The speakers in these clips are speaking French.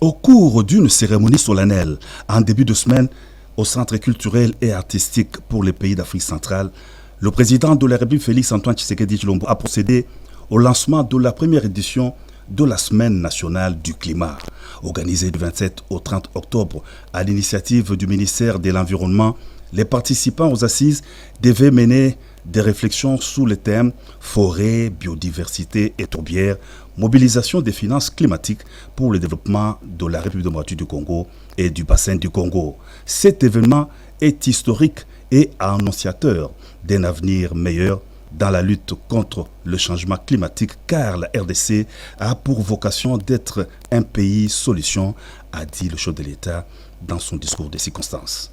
Au cours d'une cérémonie solennelle en début de semaine au Centre culturel et artistique pour les pays d'Afrique centrale, le président de la République Félix-Antoine Tshisekedi Tshilombo a procédé au lancement de la première édition de la Semaine nationale du climat, organisée du 27 au 30 octobre à l'initiative du ministère de l'Environnement. Les participants aux assises devaient mener des réflexions sous les thèmes forêt, biodiversité et tourbière, mobilisation des finances climatiques pour le développement de la République démocratique du Congo et du bassin du Congo. Cet événement est historique et annonciateur d'un avenir meilleur dans la lutte contre le changement climatique, car la RDC a pour vocation d'être un pays solution, a dit le chef de l'État dans son discours de circonstances.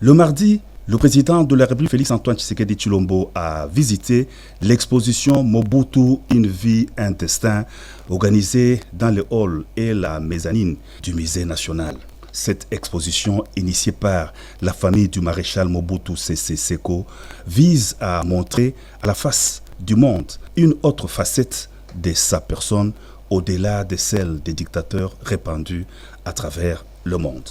Le mardi, le président de la République Félix-Antoine Tshisekedi Tshilombo a visité l'exposition Mobutu, une vie, un destin, organisée dans le hall et la mezzanine du musée national. Cette exposition, initiée par la famille du maréchal Mobutu Sese Seko, vise à montrer à la face du monde une autre facette de sa personne au-delà de celle des dictateurs répandus à travers le monde.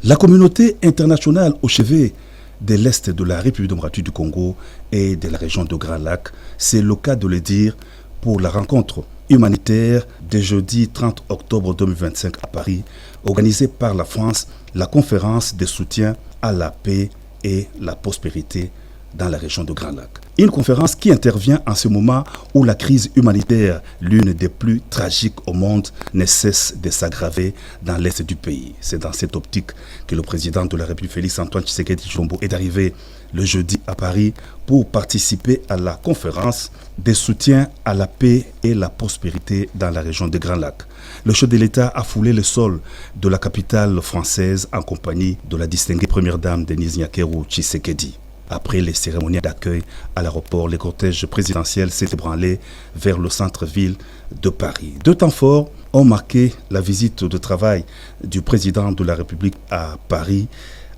La communauté internationale au chevet de l'Est de la République démocratique du Congo et de la région de Grand Lac, c'est le cas de le dire, pour la rencontre humanitaire de jeudi 30 octobre 2025 à Paris, organisée par la France, la conférence de soutien à la paix et la prospérité dans la région de Grand Lac. Une conférence qui intervient en ce moment où la crise humanitaire, l'une des plus tragiques au monde, ne cesse de s'aggraver dans l'est du pays. C'est dans cette optique que le président de la République Félix-Antoine Tshisekedi Tshilombo est arrivé le jeudi à Paris pour participer à la conférence de soutien à la paix et la prospérité dans la région de Grand Lac. Le chef de l'État a foulé le sol de la capitale française en compagnie de la distinguée première dame Denise Nyakeru Tshisekedi. Après les cérémonies d'accueil à l'aéroport, les cortèges présidentiels s'est ébranlé vers le centre-ville de Paris. Deux temps forts ont marqué la visite de travail du président de la République à Paris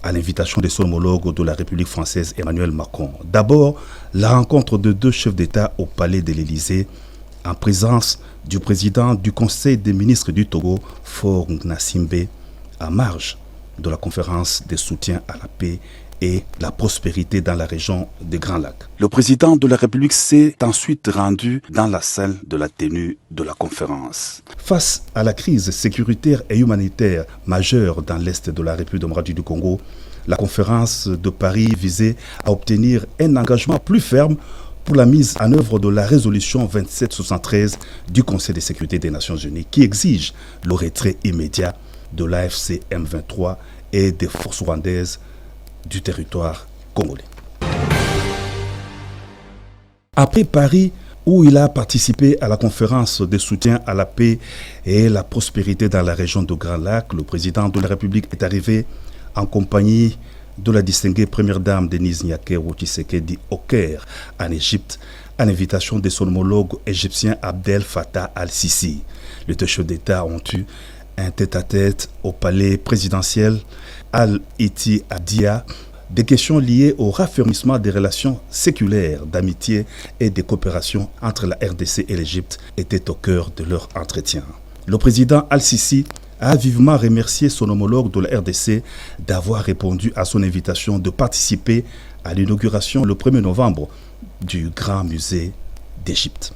à l'invitation de son homologue de la République française Emmanuel Macron. D'abord, la rencontre de deux chefs d'État au palais de l'Élysée en présence du président du Conseil des ministres du Togo, Faure Gnassingbé, à marge de la conférence de soutien à la paix et la prospérité dans la région des Grands Lacs. Le président de la République s'est ensuite rendu dans la salle de la tenue de la conférence. Face à la crise sécuritaire et humanitaire majeure dans l'est de la République démocratique du Congo, la conférence de Paris visait à obtenir un engagement plus ferme pour la mise en œuvre de la résolution 2773 du Conseil de sécurité des Nations Unies qui exige le retrait immédiat de l'AFC M23 et des forces rwandaises du territoire congolais. Après Paris, où il a participé à la conférence de soutien à la paix et la prospérité dans la région de Grand Lac, le président de la République est arrivé en compagnie de la distinguée première dame Denise Nyakeru Tshisekedi au Caire, en Égypte, à l'invitation de son homologue égyptien Abdel Fattah al-Sisi. Les deux chefs d'État ont eu un tête-à-tête au palais présidentiel Al-Iti Adia. Des questions liées au raffermissement des relations séculaires, d'amitié et de coopération entre la RDC et l'Égypte étaient au cœur de leur entretien. Le président Al-Sisi a vivement remercié son homologue de la RDC d'avoir répondu à son invitation de participer à l'inauguration le 1er novembre du Grand Musée d'Égypte.